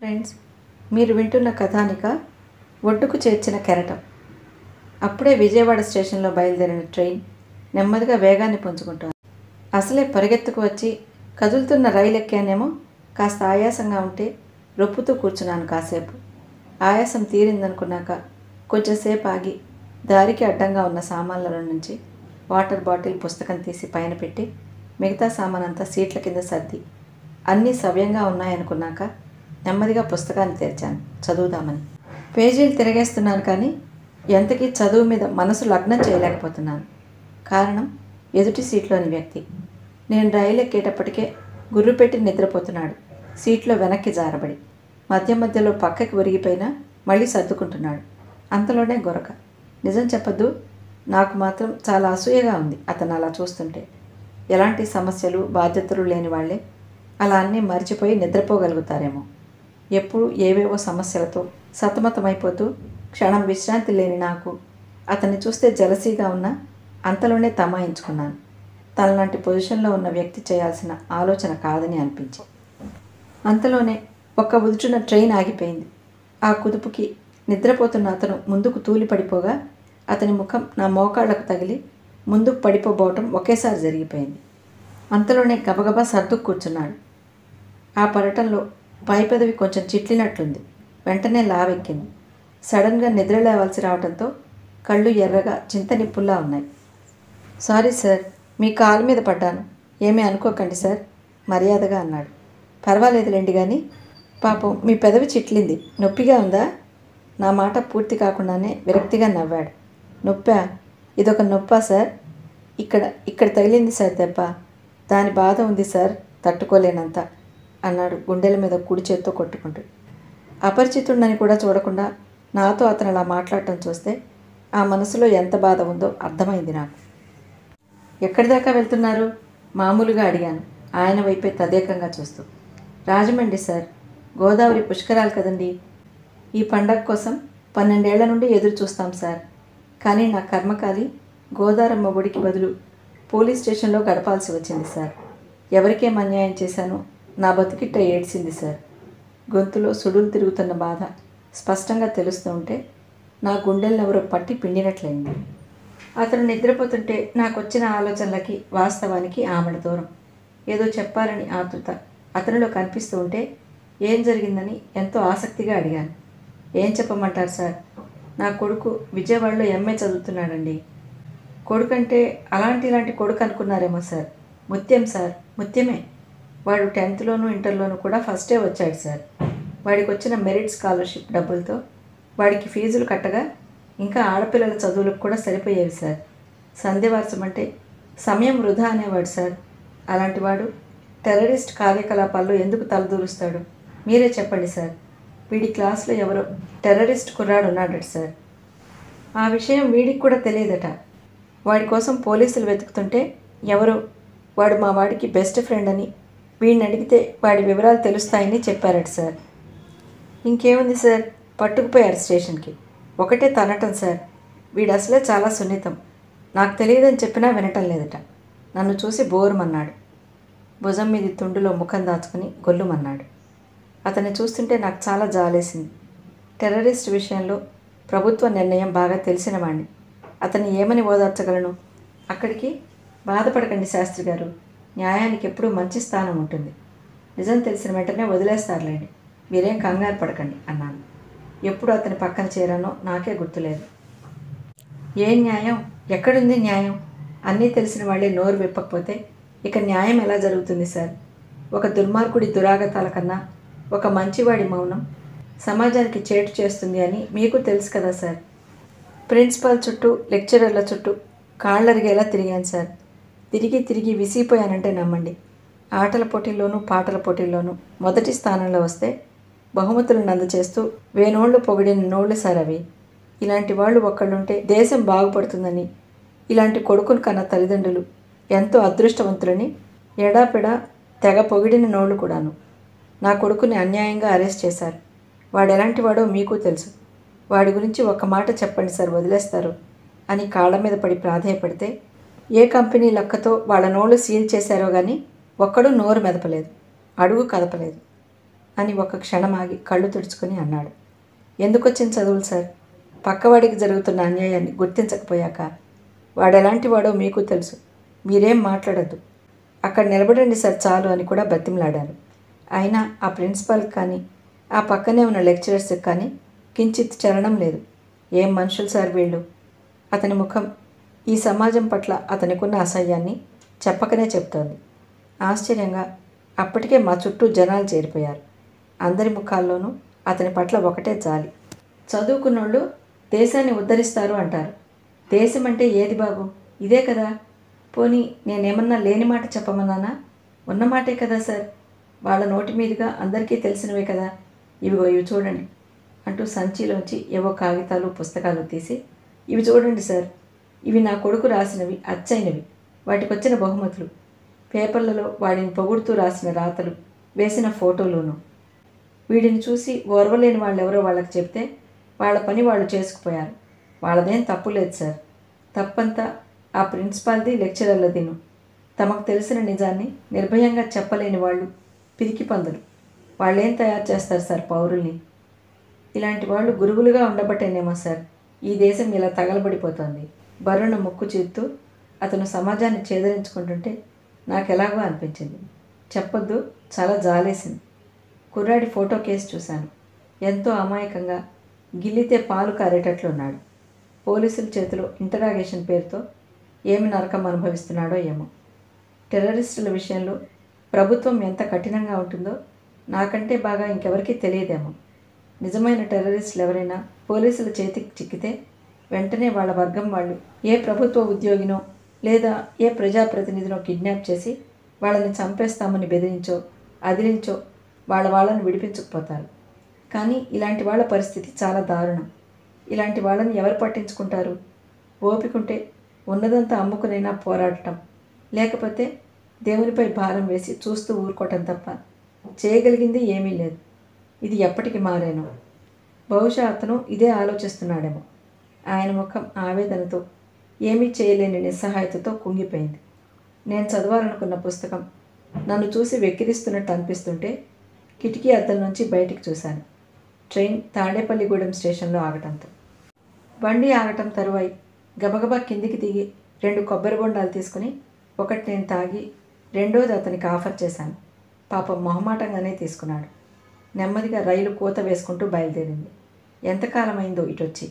Friends, మీరు వింటున్న కథానిక ఒడ్డుకు చేర్చిన కెరటం. అప్పుడే విజయవాడ స్టేషన్లో బయలుదేరిన ట్రైన్ నెమ్మదిగా వేగాన్ని పుంజుకుంటోంది. అసలే పరిగెత్తుకు వచ్చి కదులుతున్న రైలు ఎక్కానేమో కాస్త ఆయాసంగా ఉంటే రొప్పుతూ కూర్చున్నాను కాసేపు. ఆయాసం తీరిందనుకున్నాక కొంచెంసేపు ఆగి దారికి అడ్డంగా ఉన్న సామాన్లలో నుంచి వాటర్ బాటిల్, పుస్తకం తీసి పైన పెట్టి మిగతా సామానంతా సీట్ల కింద సర్ది అన్నీ సవ్యంగా ఉన్నాయనుకున్నాక నెమ్మదిగా పుస్తకాన్ని తెరిచాను చదువుదామని. పేజీలు తిరగేస్తున్నాను కానీ ఎంతకీ చదువు మీద మనసు లగ్నం చేయలేకపోతున్నాను. కారణం ఎదుటి సీట్లోని వ్యక్తి. నేను రైలు ఎక్కేటప్పటికే గుర్రు పెట్టి నిద్రపోతున్నాడు. సీట్లో వెనక్కి జారబడి మధ్య మధ్యలో పక్కకి ఒరిగిపోయినా మళ్ళీ సర్దుకుంటున్నాడు. అంతలోనే గొరక. నిజం చెప్పద్దు, నాకు మాత్రం చాలా అసూయగా ఉంది అతను అలా చూస్తుంటే. ఎలాంటి సమస్యలు, బాధ్యతలు లేని వాళ్ళే అలా అన్నీ మర్చిపోయి నిద్రపోగలుగుతారేమో. ఎప్పుడు ఏవేవో సమస్యలతో సతమతమైపోతూ క్షణం విశ్రాంతి లేని నాకు అతన్ని చూస్తే జలసీగా ఉన్నా అంతలోనే తమాయించుకున్నాను. తనలాంటి పొజిషన్లో ఉన్న వ్యక్తి చేయాల్సిన ఆలోచన కాదని అనిపించి. అంతలోనే ఒక్క ఉదుచున ట్రైన్ ఆగిపోయింది. ఆ కుదుపుకి నిద్రపోతున్న అతను ముందుకు తూలి పడిపోగా అతని ముఖం నా మోకాళ్లకు తగిలి ముందుకు పడిపోబోవటం ఒకేసారి జరిగిపోయింది. అంతలోనే గబగబా సర్దుకు కూర్చున్నాడు. ఆ పడటంలో పై పెదవి కొంచెం చిట్లినట్లుంది. వెంటనే లావెక్కింది. సడన్గా నిద్ర లేవాల్సి రావడంతో కళ్ళు ఎర్రగా చింతనిప్పుల్లా ఉన్నాయి. సారీ సార్, మీ కాలు మీద పడ్డాను, ఏమీ అనుకోకండి సార్ మర్యాదగా అన్నాడు. పర్వాలేదులేండి కానీ పాపం మీ పెదవి చిట్లింది, నొప్పిగా ఉందా? నా మాట పూర్తి కాకుండానే విరక్తిగా నవ్వాడు. నొప్పా? ఇదొక నొప్పా సార్? ఇక్కడ తగిలింది సార్ దెబ్బ. దాని బాధ ఉంది సార్, తట్టుకోలేనంత అన్నాడు గుండెల మీద కుడి చేత్తో కొట్టుకుంటూ. అపరిచితుడని కూడా చూడకుండా నాతో అతను అలా మాట్లాడటం చూస్తే ఆ మనసులో ఎంత బాధ ఉందో అర్థమైంది నాకు. ఎక్కడి దాకా వెళ్తున్నారు? మామూలుగా అడిగాను ఆయన వైపే తదేకంగా చూస్తూ. రాజమండ్రి సార్, గోదావరి పుష్కరాలు కదండి. ఈ పండగ కోసం 12 ఏళ్ల నుండి ఎదురు చూస్తాం సార్. కానీ నా కర్మకాలి గోదారమ్మ ఒడికి బదులు పోలీస్ స్టేషన్లో గడపాల్సి వచ్చింది సార్. ఎవరికేం అన్యాయం చేశానో నా బతుకిట్ట ఏడ్చింది సార్. గొంతులో సుడులు తిరుగుతున్న బాధ స్పష్టంగా తెలుస్తూ ఉంటే నా గుండెలెవరో పట్టి పిండినట్లయింది. అతను నిద్రపోతుంటే నాకు వచ్చిన ఆలోచనలకి వాస్తవానికి ఆమడ దూరం. ఏదో చెప్పాలని ఆతృత అతనిలో కనిపిస్తూ ఉంటే ఏం జరిగిందని ఎంతో ఆసక్తిగా అడిగాను. ఏం చెప్పమంటారు సార్? నా కొడుకు విజయవాడలో ఎంఏ చదువుతున్నాడండి. కొడుకంటే ఇలాంటి కొడుకు అనుకున్నారేమో సార్. ముత్యం సార్, ముత్యమే. వాడు 10th ఇంటర్లోనూ కూడా ఫస్టే వచ్చాడు సార్. వాడికి వచ్చిన మెరిట్ స్కాలర్షిప్ డబ్బులతో వాడికి ఫీజులు కట్టగా ఇంకా ఆడపిల్లల చదువులకు కూడా సరిపోయేవి సార్. సంధ్యవాసం అంటే సమయం వృధా అనేవాడు సార్. అలాంటి వాడు టెర్రరిస్ట్ కార్యకలాపాల్లో ఎందుకు తలదూరుస్తాడు? మీరే చెప్పండి సార్. వీడి క్లాస్లో ఎవరో టెర్రరిస్ట్ కుర్రాడు ఉన్నాడట సార్. ఆ విషయం వీడికి కూడా తెలియదట. వాడి కోసం పోలీసులు వెతుకుతుంటే ఎవరో వాడు మా వాడికి బెస్ట్ ఫ్రెండ్ అని వీడిని అడిగితే వాడి వివరాలు తెలుస్తాయని చెప్పారట సార్. ఇంకేముంది సార్, పట్టుకుపోయారు స్టేషన్కి. ఒకటే తనటం సార్. వీడు అసలే చాలా సున్నితం. నాకు తెలియదని చెప్పినా వినటం లేదట. నన్ను చూసి బోరుమన్నాడు. భుజం మీది తుండులో ముఖం దాచుకుని గొల్లుమన్నాడు. అతన్ని చూస్తుంటే నాకు చాలా జాలేసింది. టెర్రరిస్ట్ విషయంలో ప్రభుత్వ నిర్ణయం బాగా తెలిసిన వాడిని. అతన్ని ఏమని ఓదార్చగలను? అక్కడికి బాధపడకండి శాస్త్రి గారు, న్యాయానికి ఎప్పుడూ మంచి స్థానం ఉంటుంది. నిజం తెలిసిన వెంటనే వదిలేస్తారులేండి, మీరేం కంగారు పడకండి అన్నాను. ఎప్పుడు అతని పక్కన చేరానో నాకే గుర్తులేదు. ఏ న్యాయం? ఎక్కడుంది న్యాయం? అన్నీ తెలిసిన వాళ్ళే నోరు విప్పకపోతే ఇక న్యాయం ఎలా జరుగుతుంది సార్? ఒక దుర్మార్గుడి దురాగతాల కన్నా ఒక మంచివాడి మౌనం సమాజానికి చేటు చేస్తుంది అని మీకు తెలుసు కదా సార్. ప్రిన్సిపాల్ చుట్టూ, లెక్చరర్ల చుట్టూ కాళ్ళరిగేలా తిరిగాను సార్. తిరిగి విసిగిపోయానంటే నమ్మండి. ఆటల పోటీల్లోనూ, పాటల పోటీల్లోనూ మొదటి స్థానంలో వస్తే బహుమతులను అందచేస్తూ వేనోళ్లు పొగిడిన నోళ్లు సార్ అవి. ఇలాంటి వాళ్ళు ఒక్కళ్ళుంటే దేశం బాగుపడుతుందని, ఇలాంటి కొడుకును కన్న తల్లిదండ్రులు ఎంతో అదృష్టవంతులని ఎడాపెడా తెగ పొగిడిన నోళ్లు కూడాను. నా కొడుకుని అన్యాయంగా అరెస్ట్ చేశారు. వాడెలాంటి వాడో మీకు తెలుసు. వాడి గురించి ఒక్క మాట చెప్పండి సార్, వదిలేస్తారు అని కాళ్ళ మీద పడి ప్రాధేయపడితే ఏ కంపెనీ లక్కతో వాళ్ళ నోళ్లు సీల్ చేశారో కానీ ఒక్కడూ నోరు మెదపలేదు, అడుగు కదపలేదు. అని ఒక క్షణం ఆగి కళ్ళు తుడుచుకొని అన్నాడు. ఎందుకొచ్చిన చదువులు సార్? పక్కవాడికి జరుగుతున్న అన్యాయాన్ని గుర్తించకపోయాక? వాడెలాంటి వాడో మీకు తెలుసు. మీరేం మాట్లాడద్దు. అక్కడ నిలబడండి సార్ చాలు అని కూడా బతిమలాడాను. అయినా ఆ ప్రిన్సిపాల్కి కానీ ఆ పక్కనే ఉన్న లెక్చరర్స్కి కానీ కించిత్ చలనం లేదు. ఏం మనుషులు సార్ వీళ్ళు! అతని ముఖం ఈ సమాజం పట్ల అతనికున్న అసహ్యాన్ని చెప్పకనే చెప్తోంది. ఆశ్చర్యంగా అప్పటికే మా చుట్టూ జనాలు చేరిపోయారు. అందరి ముఖాల్లోనూ అతని పట్ల ఒకటే జాలి. చదువుకున్నోళ్ళు దేశాన్ని ఉద్ధరిస్తారు అంటారు. దేశం అంటే ఏది బాబు? ఇదే కదా. పోనీ నేనేమన్నా లేని మాట చెప్పమన్నానా? ఉన్న మాటే కదా సార్. వాళ్ళ నోటి మీదుగా అందరికీ తెలిసినవే కదా. ఇవిగో ఇవి చూడండి అంటూ సంచిలోంచి ఏవో కాగితాలు పుస్తకాలు తీసి, ఇవి చూడండి సార్, ఇవి నా కొడుకు రాసినవి, అచ్చైనవి, వాటికొచ్చిన బహుమతులు, పేపర్లలో వాడిని పొగుడుతూ రాసిన రాతలు, వేసిన ఫోటోలును. వీడిని చూసి ఓర్వలేని వాళ్ళెవరో వాళ్ళకి చెప్తే వాళ్ళ పని వాళ్ళు చేసుకుపోయారు. వాళ్ళదేం తప్పు లేదు సార్. తప్పంతా ఆ ప్రిన్సిపాల్ది, లెక్చరర్లదిను. తమకు తెలిసిన నిజాన్ని నిర్భయంగా చెప్పలేని వాళ్ళు పిరికి పందులు. వాళ్ళేం తయారు చేస్తారు సార్ పౌరుల్ని? ఇలాంటి వాళ్ళు గురువులుగా ఉండబట్టేనేమో సార్ ఈ దేశం ఇలా తగలబడిపోతుంది. బరుణ ముక్కు చీరుతూ అతను సమాజాన్ని ఛేదరించుకుంటుంటే నాకెలాగో అనిపించింది. చెప్పొద్దు, చాలా జాలేసింది. కుర్రాడి ఫోటో కేసు చూశాను. ఎంతో అమాయకంగా గిల్లితే పాలు కారేటట్లున్నాడు. పోలీసుల చేతిలో ఇంటరాగేషన్ పేరుతో ఏమి నరకం అనుభవిస్తున్నాడో ఏమో. టెర్రరిస్టుల విషయంలో ప్రభుత్వం ఎంత కఠినంగా ఉంటుందో నాకంటే బాగా ఇంకెవరికీ తెలియదేమో. నిజమైన టెర్రరిస్టులు ఎవరైనా పోలీసుల చేతికి చిక్కితే వెంటనే వాళ్ళ వర్గం వాళ్ళు ఏ ప్రభుత్వ ఉద్యోగినో లేదా ఏ ప్రజాప్రతినిధినో కిడ్నాప్ చేసి వాళ్ళని చంపేస్తామని బెదిరించో అదిలించో వాళ్ళని విడిపించుకుపోతారు. కానీ ఇలాంటి వాళ్ళ పరిస్థితి చాలా దారుణం. ఇలాంటి వాళ్ళని ఎవరు పట్టించుకుంటారు? ఓపికంటే ఉన్నదంతా అమ్ముకునైనా పోరాడటం, లేకపోతే దేవునిపై భారం వేసి చూస్తూ ఊరుకోవటం తప్ప చేయగలిగింది ఏమీ లేదు. ఇది ఎప్పటికి మారేనో. బహుశా అతను ఇదే ఆలోచిస్తున్నాడేమో. ఆయన ముఖం ఆవేదనతో, ఏమీ చేయలేని నిస్సహాయతతో కుంగిపోయింది. నేను చదవాలనుకున్న పుస్తకం నన్ను చూసి వెక్కిరిస్తున్నట్టు అనిపిస్తుంటే కిటికీ అద్దం నుంచి బయటికి చూశాను. ట్రైన్ తాడేపల్లిగూడెం స్టేషన్లో ఆగటంతో. బండి ఆగటం తరువాయి గబగబా కిందికి దిగి 2 కొబ్బరి బొండాలు తీసుకుని ఒకటి నేను తాగి రెండోది అతనికి ఆఫర్ చేశాను. పాపం మొహమాటంగానే తీసుకున్నాడు. నెమ్మదిగా రైలు కూత వేసుకుంటూ బయలుదేరింది. ఎంతకాలమైందో ఇటొచ్చి.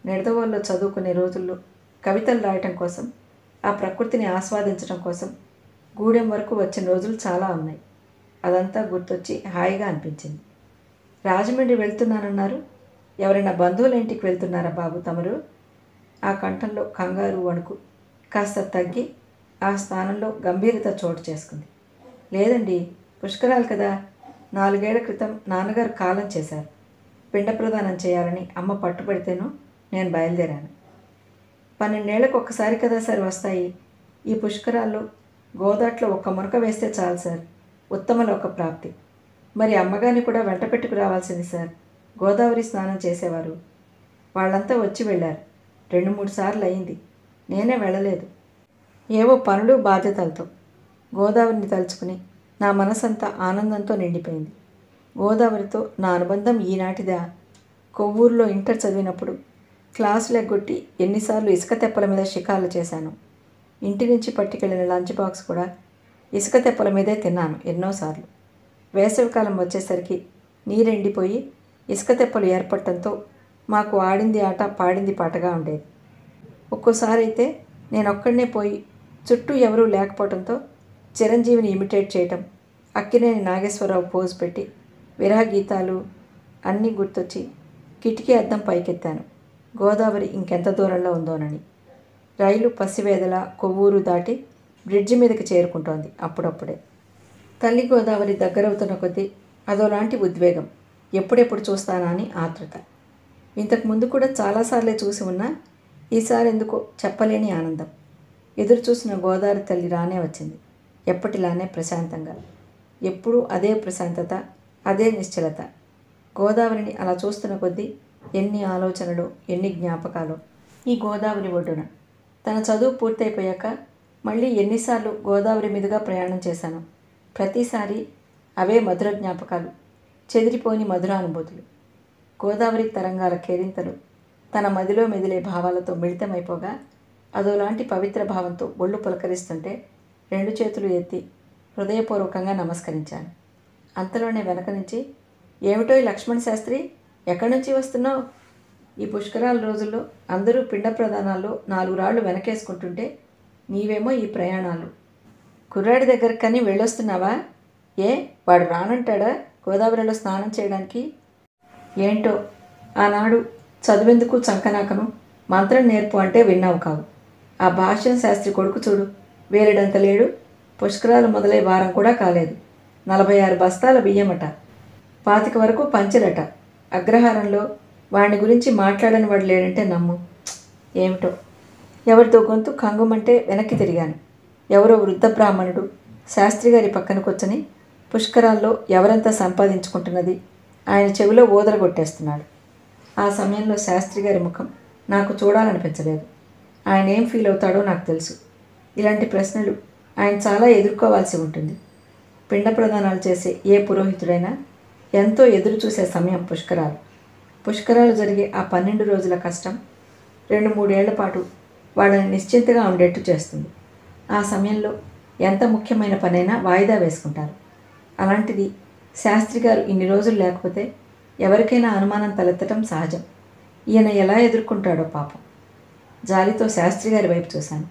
నిడదవోల్లో చదువుకునే రోజుల్లో కవితలు రాయటం కోసం, ఆ ప్రకృతిని ఆస్వాదించడం కోసం గూడెం వరకు వచ్చిన రోజులు చాలా ఉన్నాయి. అదంతా గుర్తొచ్చి హాయిగా అనిపించింది. రాజమండ్రి వెళ్తున్నానన్నారు. ఎవరైనా బంధువుల ఇంటికి వెళ్తున్నారా బాబు తమరు? ఆ కంఠంలో కంగారు వణుకు కాస్త తగ్గి ఆ స్థానంలో గంభీరత చోటు చేసుకుంది. లేదండి, పుష్కరాలు కదా. 4 ఏళ్ల క్రితం నాన్నగారు కాలం చేశారు. పిండ ప్రదానం చేయాలని అమ్మ పట్టుబడితేనో నేను బయలుదేరాను. 12 ఏళ్లకు ఒక్కసారి కదా సార్ వస్తాయి. ఈ పుష్కరాల్లో గోదాట్లో ఒక్క మునక వేస్తే చాలు సార్, ఉత్తమ లోక ప్రాప్తి. మరి అమ్మగారిని కూడా వెంట పెట్టుకు రావాల్సింది సార్. గోదావరి స్నానం చేసేవారు. వాళ్ళంతా వచ్చి వెళ్ళారు. 2-3 సార్లు అయింది. నేనే వెళ్ళలేదు. ఏవో పనులు బాధ్యతలతో. గోదావరిని తలుచుకుని నా మనసంతా ఆనందంతో నిండిపోయింది. గోదావరితో నా అనుబంధం ఈనాటిదా? కొవ్వూరులో ఇంటర్ చదివినప్పుడు క్లాసులు ఎగ్గొట్టి ఎన్నిసార్లు ఇసుక తెప్పల మీద షికార్లు చేశాను. ఇంటి నుంచి పట్టుకెళ్ళిన లంచ్ బాక్స్ కూడా ఇసుక తెప్పల మీదే తిన్నాను ఎన్నోసార్లు. వేసవికాలం వచ్చేసరికి నీరెండిపోయి ఇసుక తెప్పలు ఏర్పడటంతో మాకు ఆడింది ఆట, పాడింది పాటగా ఉండేది. ఒక్కోసారి అయితే నేనొక్కడనే పోయి చుట్టూ ఎవరూ లేకపోవడంతో చిరంజీవిని ఇమిటేట్ చేయటం, అక్కినేని నాగేశ్వరరావు పోజు పెట్టి విరహగీతాలు అన్నీ గుర్తొచ్చి కిటికీ అద్దం పైకెత్తాను. గోదావరి ఇంకెంత దూరంలో ఉందోనని. రైలు పసివేదల కొవ్వూరు దాటి బ్రిడ్జి మీదకి చేరుకుంటోంది అప్పుడప్పుడే. తల్లి గోదావరి దగ్గరవుతున్న కొద్దీ అదోలాంటి ఉద్వేగం. ఎప్పుడెప్పుడు చూస్తానా అని ఆతృత. ఇంతకు ముందు కూడా చాలాసార్లే చూసి ఉన్నా ఈసారి ఎందుకో చెప్పలేని ఆనందం. ఎదురు చూసిన గోదావరి తల్లి రానే వచ్చింది. ఎప్పటిలానే ప్రశాంతంగా. ఎప్పుడూ అదే ప్రశాంతత, అదే నిశ్చలత. గోదావరిని అలా చూస్తున్న కొద్దీ ఎన్ని ఆలోచనలు, ఎన్ని జ్ఞాపకాలు. ఈ గోదావరి ఒడ్డున తన చదువు పూర్తయిపోయాక మళ్ళీ ఎన్నిసార్లు గోదావరి మీదుగా ప్రయాణం చేశాను. ప్రతిసారి అవే మధుర జ్ఞాపకాలు. చెదిరిపోని మధురానుభూతులు. గోదావరి తరంగాల కేరింతలు తన మదిలో మెదిలే భావాలతో మిళితమైపోగా అదోలాంటి పవిత్ర భావంతో ఒళ్ళు పులకరిస్తుంటే 2 చేతులు ఎత్తి హృదయపూర్వకంగా నమస్కరించాను. అంతలోనే వెనక నుంచి, ఏమిటో ఈ లక్ష్మణ శాస్త్రి, ఎక్కడి నుంచి వస్తున్నావు? ఈ పుష్కరాల రోజుల్లో అందరూ పిండ ప్రదానాల్లో 4 రాళ్ళు వెనకేసుకుంటుంటే నీవేమో ఈ ప్రయాణాలు. కుర్రాడి దగ్గరకని వెళ్ళొస్తున్నావా? ఏ, వాడు రానంటాడా గోదావరిలో స్నానం చేయడానికి? ఏంటో ఆనాడు చదువెందుకు చంకనాకను మంత్రం నేర్పు అంటే విన్నావు కావు. ఆ భాష్యం శాస్త్రి కొడుకు చూడు, వేరేడంత లేడు. పుష్కరాలు మొదలై వారం కూడా కాలేదు. 46 బస్తాల బియ్యమట, 25 వరకు పంచెలట. అగ్రహారంలో వాడిని గురించి మాట్లాడని వాడు లేడంటే నమ్ము. ఏమిటో ఎవరితో గొంతు కంగుమంటే వెనక్కి తిరిగాను. ఎవరో వృద్ధ బ్రాహ్మణుడు శాస్త్రి గారి పక్కన కూర్చొని పుష్కరాల్లో ఎవరంతా సంపాదించుకుంటున్నది ఆయన చెవిలో ఊదరగొట్టేస్తున్నాడు. ఆ సమయంలో శాస్త్రి గారి ముఖం నాకు చూడాలనిపించలేదు. ఆయన ఏం ఫీల్ అవుతాడో నాకు తెలుసు. ఇలాంటి ప్రశ్నలు ఆయన చాలా ఎదుర్కోవాల్సి ఉంటుంది. పిండ ప్రదానాలు చేసే ఏ పురోహితుడైనా ఎంతో ఎదురు చూసే సమయం పుష్కరాలు. పుష్కరాలు జరిగే ఆ 12 రోజుల కష్టం 2-3 ఏళ్ల పాటు వాళ్ళని నిశ్చింతగా ఉండేట్టు చేస్తుంది. ఆ సమయంలో ఎంత ముఖ్యమైన పనైనా వాయిదా వేసుకుంటారు. అలాంటిది శాస్త్రి గారు ఇన్ని రోజులు లేకపోతే ఎవరికైనా అనుమానం తలెత్తటం సహజం. ఈయన ఎలా ఎదుర్కొంటాడో పాపం. జాలితో శాస్త్రి గారి వైపు చూశాను.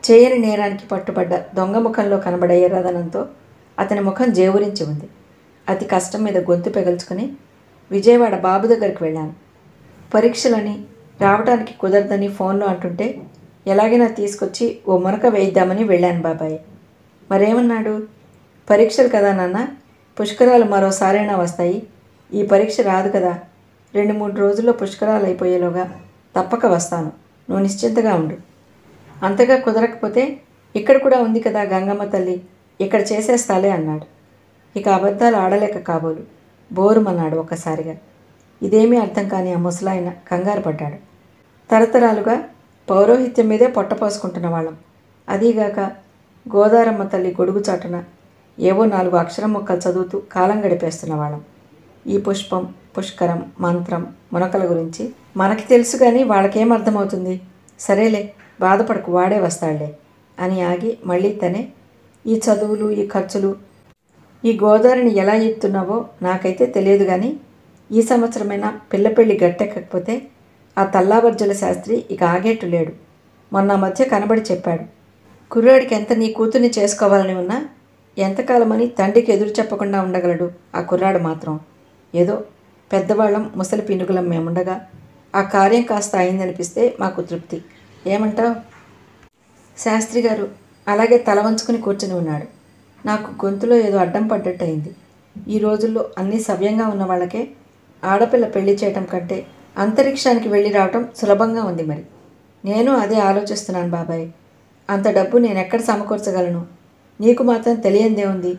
చేయని నేరానికి పట్టుబడ్డ దొంగ ముఖంలో కనబడే ఎర్రదనంతో అతని ముఖం జేవురించి ఉంది. అతి కష్టం మీద గొంతు పెగల్చుకొని విజయవాడ బాబు దగ్గరికి వెళ్ళాను. పరీక్షలని రావడానికి కుదరదని ఫోన్లో అంటుంటే ఎలాగైనా తీసుకొచ్చి ఓ మునక వేయిద్దామని వెళ్ళాను బాబాయ్. మరేమన్నాడు? పరీక్షలు కదా నాన్న, పుష్కరాలు మరోసారైనా వస్తాయి, ఈ పరీక్ష రాదు కదా, 2-3 రోజుల్లో పుష్కరాలు అయిపోయేలోగా తప్పక వస్తాను, నువ్వు నిశ్చింతగా ఉండు. అంతగా కుదరకపోతే ఇక్కడ కూడా ఉంది కదా గంగమ్మ తల్లి, ఇక్కడ చేసేస్తాలే అన్నాడు. ఇక అబద్ధాలు ఆడలేక కాబోలు బోరుమన్నాడు ఒక్కసారిగా. ఇదేమీ అర్థం కాని ఆ ముసలాయన కంగారు పడ్డాడు. తరతరాలుగా పౌరోహిత్యం మీదే పొట్టపోసుకుంటున్న వాళ్ళం. అదీగాక గోదారమ్మ తల్లి గొడుగు చాటున ఏవో 4 అక్షరం ముక్కలు చదువుతూ కాలం గడిపేస్తున్న వాళ్ళం. ఈ పుష్పం, పుష్కరం, మంత్రం, మునకల గురించి మనకి తెలుసు కానీ వాళ్ళకేం అర్థమవుతుంది? సరేలే, బాధపడకు, వాడే వస్తాడులే అని ఆగి మళ్ళీ తనే, ఈ చదువులు, ఈ ఖర్చులు, ఈ గోదావరిని ఎలా ఈడుతున్నావో నాకైతే తెలియదు కానీ ఈ సంవత్సరమైనా పిల్ల పెళ్ళి గట్టెక్కకపోతే ఆ తల్లాబర్జుల శాస్త్రి ఇక ఆగేట్టు లేడు. మొన్న మధ్య కనబడి చెప్పాడు, కుర్రాడికి ఎంత నీ కూతుర్ని చేసుకోవాలని ఉన్నా ఎంతకాలమని తండ్రికి ఎదురు చెప్పకుండా ఉండగలడు ఆ కుర్రాడు మాత్రం. ఏదో పెద్దవాళ్ళం, ముసలి పినుగులం మేముండగా ఆ కార్యం కాస్త అయిందనిపిస్తే మాకు తృప్తి. ఏమంటావు? శాస్త్రి గారు అలాగే తల వంచుకుని కూర్చుని ఉన్నాడు. నాకు గొంతులో ఏదో అడ్డం పడ్డట్టు అయింది. ఈ రోజుల్లో అన్నీ సవ్యంగా ఉన్న వాళ్ళకే ఆడపిల్ల పెళ్లి చేయటం కంటే అంతరిక్షానికి వెళ్ళి రావటం సులభంగా ఉంది. మరి నేను అదే ఆలోచిస్తున్నాను బాబాయ్. అంత డబ్బు నేను ఎక్కడ సమకూర్చగలను? నీకు మాత్రం తెలియందే ఉంది.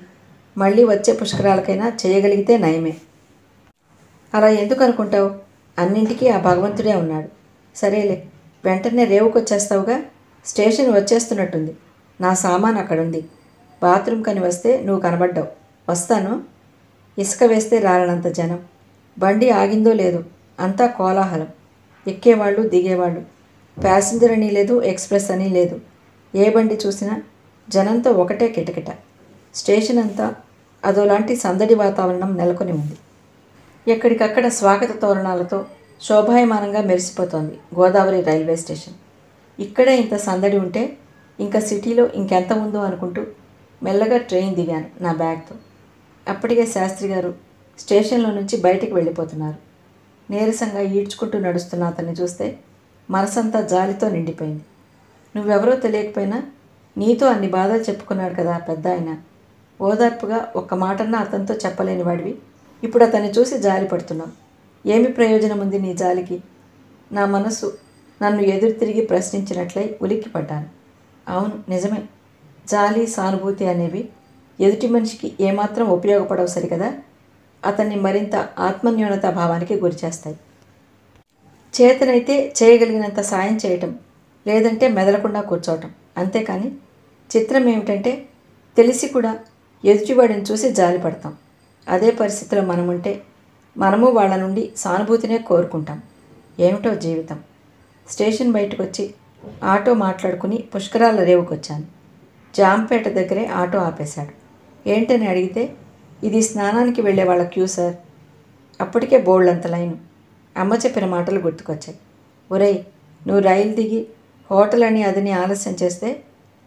మళ్ళీ వచ్చే పుష్కరాలకైనా చేయగలిగితే నయమే. అలా ఎందుకు అనుకుంటావు? అన్నింటికీ ఆ భగవంతుడే ఉన్నాడు. సరేలే, వెంటనే రేవుకొచ్చేస్తావుగా, స్టేషన్ వచ్చేస్తున్నట్టుంది. నా సామాన్ అక్కడుంది. బాత్రూమ్ కని వస్తే నువ్వు కనబడ్డావు. వస్తాను. ఇసుక వేస్తే రాలనంత జనం. బండి ఆగిందో లేదో అంతా కోలాహలం. ఎక్కేవాళ్ళు, దిగేవాళ్ళు. ప్యాసింజర్ అని లేదు, ఎక్స్ప్రెస్ అని లేదు. ఏ బండి చూసినా జనంతో ఒకటే కిటకిట. స్టేషన్ అంతా అదోలాంటి సందడి వాతావరణం నెలకొని ఉంది. ఎక్కడికక్కడ స్వాగత తోరణాలతో శోభాయమానంగా మెరిసిపోతోంది గోదావరి రైల్వే స్టేషన్. ఇక్కడే ఇంత సందడి ఉంటే ఇంకా సిటీలో ఇంకెంత ఉందో అనుకుంటూ మెల్లగా ట్రైన్ దిగాను నా బ్యాగ్తో. అప్పటికే శాస్త్రి గారు స్టేషన్లో నుంచి బయటికి వెళ్ళిపోతున్నారు. నీరసంగా ఈడ్చుకుంటూ నడుస్తున్న అతన్ని చూస్తే మనసంతా జాలితో నిండిపోయింది. నువ్వెవరో తెలియకపోయినా నీతో అన్ని బాధలు చెప్పుకున్నాడు కదా పెద్ద ఆయన. ఓదార్పుగా ఒక్క మాటన్నా అతనితో చెప్పలేని వాడివి ఇప్పుడు అతన్ని చూసి జాలి పడుతున్నావు. ఏమి ప్రయోజనం ఉంది నీ జాలికి? నా మనసు నన్ను ఎదురు తిరిగి ప్రశ్నించినట్లయి ఉలిక్కిపడ్డాను. అవును, నిజమే. జాలి, సానుభూతి అనేవి ఎదుటి మనిషికి ఏమాత్రం ఉపయోగపడవు సరికదా, అతన్ని మరింత ఆత్మన్యూనతా భావానికి గురిచేస్తాయి. చేతనైతే చేయగలిగినంత సాయం చేయటం, లేదంటే మెదలకుండా కూర్చోవటం. అంతేకాని చిత్రం ఏమిటంటే తెలిసి కూడా ఎదుటివాడిని చూసి జాలి పడతాం. అదే పరిస్థితిలో మనముంటే మనము వాళ్ళ నుండి సానుభూతినే కోరుకుంటాం. ఏమిటో జీవితం. స్టేషన్ బయటకు వచ్చి ఆటో మాట్లాడుకుని పుష్కరాల రేవుకొచ్చాను. జాంపేట దగ్గరే ఆటో ఆపేశాడు. ఏంటని అడిగితే, ఇది స్నానానికి వెళ్ళే వాళ్ళ క్యూ సార్. అప్పటికే బోల్డంత లైను. అమ్మ చెప్పిన మాటలు గుర్తుకొచ్చాయి. ఒరేయ్, నువ్వు రైలు దిగి హోటల్ అని అదని ఆలస్యం చేస్తే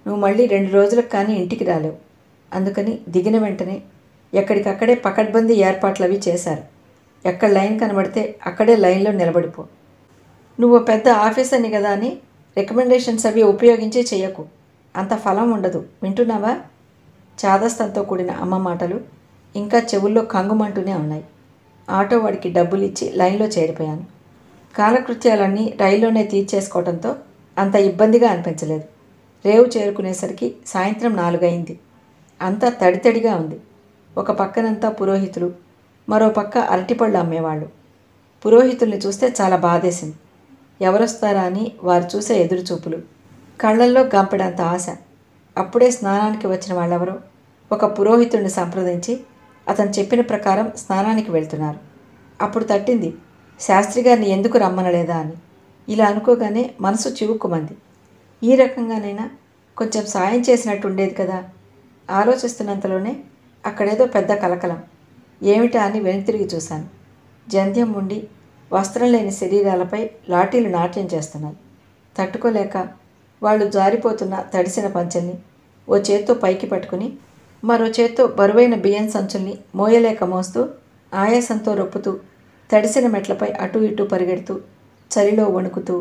నువ్వు మళ్ళీ 2 రోజులకు కానీ ఇంటికి రాలేవు. అందుకని దిగిన వెంటనే ఎక్కడికక్కడే పకడ్బందీ ఏర్పాట్లు అవి చేశారు. ఎక్కడ లైన్ కనబడితే అక్కడే లైన్లో నిలబడిపో. నువ్వు పెద్ద ఆఫీసర్ని కదా అని రికమెండేషన్స్ అవి ఉపయోగించి చెయ్యకు. అంత ఫలం ఉండదు. వింటున్నావా? చాదస్తంతో కూడిన అమ్మ మాటలు ఇంకా చెవుల్లో కంగుమంటూనే ఉన్నాయి. ఆటో వాడికి డబ్బులు ఇచ్చి లైన్లో చేరిపోయాను. కాలకృత్యాలన్నీ రైల్లోనే తీర్చేసుకోవడంతో అంత ఇబ్బందిగా అనిపించలేదు. రేవు చేరుకునేసరికి సాయంత్రం 4 అయింది. అంతా తడితడిగా ఉంది. ఒక పక్కనంతా పురోహితులు, మరో పక్క అరటిపళ్ళు అమ్మేవాళ్ళు. పురోహితుల్ని చూస్తే చాలా బాధేసింది. ఎవరొస్తారా అని వారు చూసే ఎదురుచూపులు, కళ్ళల్లో గంపెడంత ఆశ. అప్పుడే స్నానానికి వచ్చిన వాళ్ళెవరో ఒక పురోహితుడిని సంప్రదించి అతను చెప్పిన ప్రకారం స్నానానికి వెళ్తున్నారు. అప్పుడు తట్టింది, శాస్త్రి గారిని ఎందుకు రమ్మనలేదా అని. ఇలా అనుకోగానే మనసు చివుక్కుమంది. ఈ రకంగానైనా కొంచెం సాయం చేసినట్టు ఉండేది కదా. ఆలోచిస్తున్నంతలోనే అక్కడేదో పెద్ద కలకలం. ఏమిటా అని వెనుతిరిగి చూశాను. జంధ్యం ఉండి వస్త్రం లేని శరీరాలపై లాఠీలు నాట్యం చేస్తున్నాయి. తట్టుకోలేక వాళ్ళు జారిపోతున్న తడిసిన పంచెల్ని ఓ చేత్తో పైకి పట్టుకుని మరో చేత్తో బరువైన బియ్యం సంచుల్ని మోయలేక మోస్తూ ఆయాసంతో రొప్పుతూ తడిసిన మెట్లపై అటూ ఇటూ పరిగెడుతూ చలిలో వణుకుతూ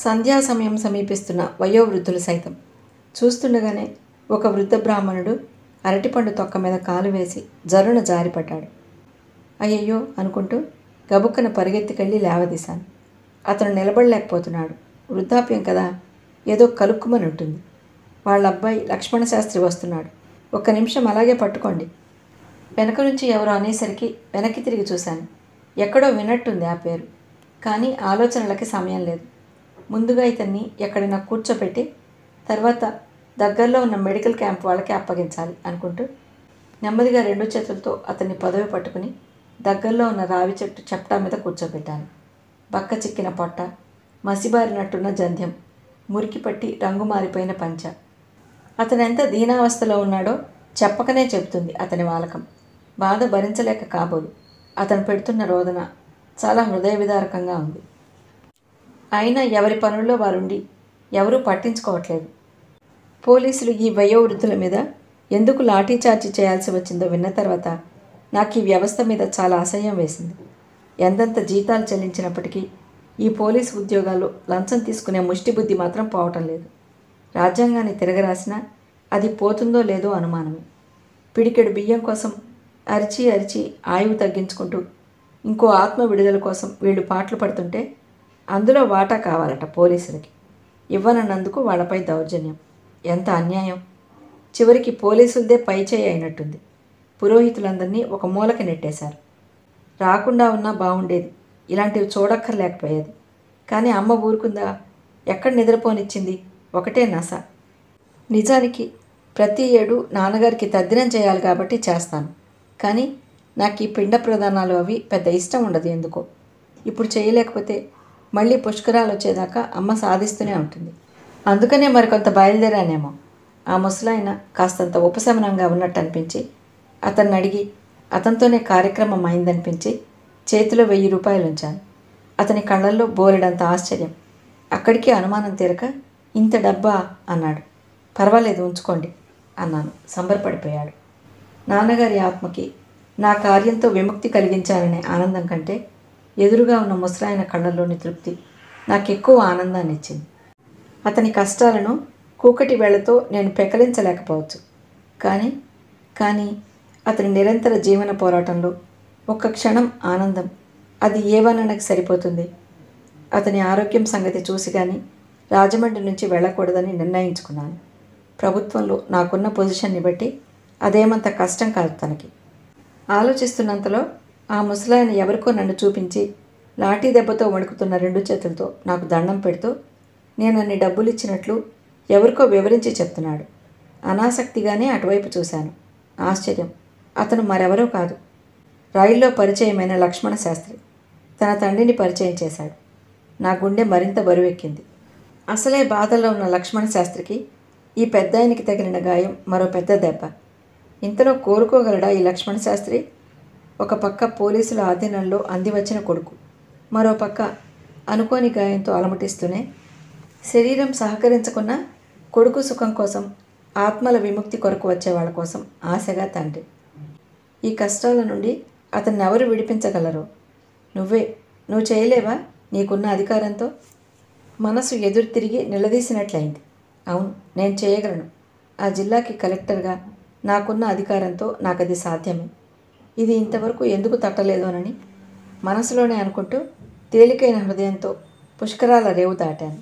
సంధ్యా సమయం సమీపిస్తున్న వయోవృద్ధులు సైతం. చూస్తుండగానే ఒక వృద్ధ బ్రాహ్మణుడు అరటిపండు తొక్క మీద కాలు వేసి జరున జారిపడ్డాడు. అయ్యయ్యో అనుకుంటూ గబుక్కన పరిగెత్తికెళ్ళి లేవదీశాను. అతను నిలబడలేకపోతున్నాడు. వృద్ధాప్యం కదా, ఏదో కలుక్కుమని ఉంటుంది. వాళ్ళ అబ్బాయి లక్ష్మణశాస్త్రి వస్తున్నాడు. 1 నిమిషం అలాగే పట్టుకోండి. వెనక నుంచి ఎవరో అనేసరికి వెనక్కి తిరిగి చూశాను. ఎక్కడో వినట్టుంది ఆ పేరు, కానీ ఆలోచనలకి సమయం లేదు. ముందుగా ఇతన్ని ఎక్కడైనా కూర్చోపెట్టి తర్వాత దగ్గరలో ఉన్న మెడికల్ క్యాంప్ వాళ్ళకి అప్పగించాలి అనుకుంటూ నెమ్మదిగా 2 చేతులతో అతన్ని పదవి పట్టుకుని దగ్గరలో ఉన్న రావి చెట్టు చప్టా మీద కూర్చోబెట్టాను. బక్క చిక్కిన పొట్ట, మసిబారినట్టున్న జంధ్యం, మురికి పట్టి రంగు మారిపోయిన పంచ. అతను ఎంత దీనావస్థలో ఉన్నాడో చెప్పకనే చెబుతుంది అతని వాలకం. బాధ భరించలేక కాబోదు. అతను పెడుతున్న రోదన చాలా హృదయ విదారకంగా ఉంది. అయినా ఎవరి పనుల్లో వారుండి ఎవరూ పట్టించుకోవట్లేదు. పోలీసులు ఈ వయోవృద్ధుల మీద ఎందుకు లాఠీచార్జీ చేయాల్సి వచ్చిందో విన్న తర్వాత నాకు ఈ వ్యవస్థ మీద చాలా అసహ్యం వేసింది. ఎంతెంత జీతాలు చెల్లించినప్పటికీ ఈ పోలీసు ఉద్యోగాలు లంచం తీసుకునే ముష్టి బుద్ధి మాత్రం పోవటం లేదు. రాజ్యాంగాన్ని తిరగరాసినా అది పోతుందో లేదో అనుమానమే. పిడికెడు బియ్యం కోసం అరిచి అరిచి ఆయువు తగ్గించుకుంటూ ఇంకో ఆత్మ విడుదల కోసం వీళ్ళు పాటలు పడుతుంటే అందులో వాటా కావాలట పోలీసులకి. ఇవ్వనన్నందుకు వాళ్ళపై దౌర్జన్యం. ఎంత అన్యాయం! చివరికి పోలీసులదే పైచేయి అయినట్టుంది. పురోహితులందరినీ ఒక మూలకి నెట్టేశారు. రాకుండా ఉన్నా బాగుండేది, ఇలాంటివి చూడక్కర్లేకపోయేది. కానీ అమ్మ ఊరుకుందా? ఎక్కడ నిద్రపోనిచ్చింది? ఒకటే నస. నిజానికి ప్రతి ఏడు నాన్నగారికి తద్దినం చేయాలి కాబట్టి చేస్తాను. కానీ నాకు ఈ పిండ ప్రదానాలు అవి పెద్ద ఇష్టం ఉండదు ఎందుకో. ఇప్పుడు చేయలేకపోతే మళ్ళీ పుష్కరాలు వచ్చేదాకా అమ్మ సాధిస్తూనే ఉంటుంది. అందుకనే మరికొంత బయలుదేరానేమో. ఆ ముసలాయన కాస్తంత ఉపశమనంగా ఉన్నట్టు అనిపించి అతన్ని అడిగి అతనితోనే కార్యక్రమం అయిందనిపించి చేతిలో 1000 రూపాయలు ఉంచాను. అతని కళ్ళల్లో బోలెడంత ఆశ్చర్యం. అక్కడికి అనుమానం తీరక ఇంత డబ్బా అన్నాడు. పర్వాలేదు ఉంచుకోండి అన్నాను. సంబరపడిపోయాడు. నాన్నగారి ఆత్మకి నా కార్యంతో విముక్తి కలిగించాలనే ఆనందం కంటే ఎదురుగా ఉన్న ముసలాయన కళ్ళల్లోని తృప్తి నాకెక్కువ ఆనందాన్ని ఇచ్చింది. అతని కష్టాలను కూకటి వేళ్లతో నేను పెకలించలేకపోవచ్చు. కానీ అతని నిరంతర జీవన పోరాటంలో ఒక్క క్షణం ఆనందం, అది ఏ వర్ణనకి సరిపోతుంది? అతని ఆరోగ్యం సంగతి చూసి కానీ రాజమండ్రి నుంచి వెళ్ళకూడదని నిర్ణయించుకున్నాను. ప్రభుత్వంలో నాకున్న పొజిషన్ని బట్టి అదేమంత కష్టం కాదు తనకి. ఆలోచిస్తున్నంతలో ఆ ముసలాయన ఎవరికో నన్ను చూపించి లాఠీ దెబ్బతో వణుకుతున్న 2 చేతులతో నాకు దండం పెడుతూ నేను అన్ని డబ్బులు ఇచ్చినట్లు ఎవరికో వివరించి చెప్తున్నాడు. అనాసక్తిగానే అటువైపు చూశాను. ఆశ్చర్యం, అతను మరెవరో కాదు, రైల్లో పరిచయమైన లక్ష్మణ శాస్త్రి. తన తండ్రిని పరిచయం చేశాడు. నా గుండె మరింత బరువెక్కింది. అసలే బాధల్లో ఉన్న లక్ష్మణ శాస్త్రికి ఈ పెద్దాయనికి తగిలిన గాయం మరో పెద్ద దెబ్బ. ఇంతలో కోరుకోగలడా ఈ లక్ష్మణ శాస్త్రి? ఒక పక్క పోలీసుల ఆధీనంలో అందివచ్చిన కొడుకు, మరో పక్క అనుకోని గాయంతో అలమటిస్తూనే శరీరం సహకరించకున్న కొడుకు సుఖం కోసం, ఆత్మల విముక్తి కొరకు వచ్చేవాళ్ళ కోసం ఆశగా తండ్రి. ఈ కష్టాల నుండి అతన్ని ఎవరు విడిపించగలరో? నువ్వు చేయలేవా నీకున్న అధికారంతో? మనసు ఎదురు తిరిగి నిలదీసినట్లయింది. అవును, నేను చేయగలను. ఆ జిల్లాకి కలెక్టర్గా నాకున్న అధికారంతో నాకది సాధ్యమే. ఇది ఇంతవరకు ఎందుకు తట్టలేదోనని మనసులోనే అనుకుంటూ తేలికైన హృదయంతో పుష్కరాల రేవు దాటాను.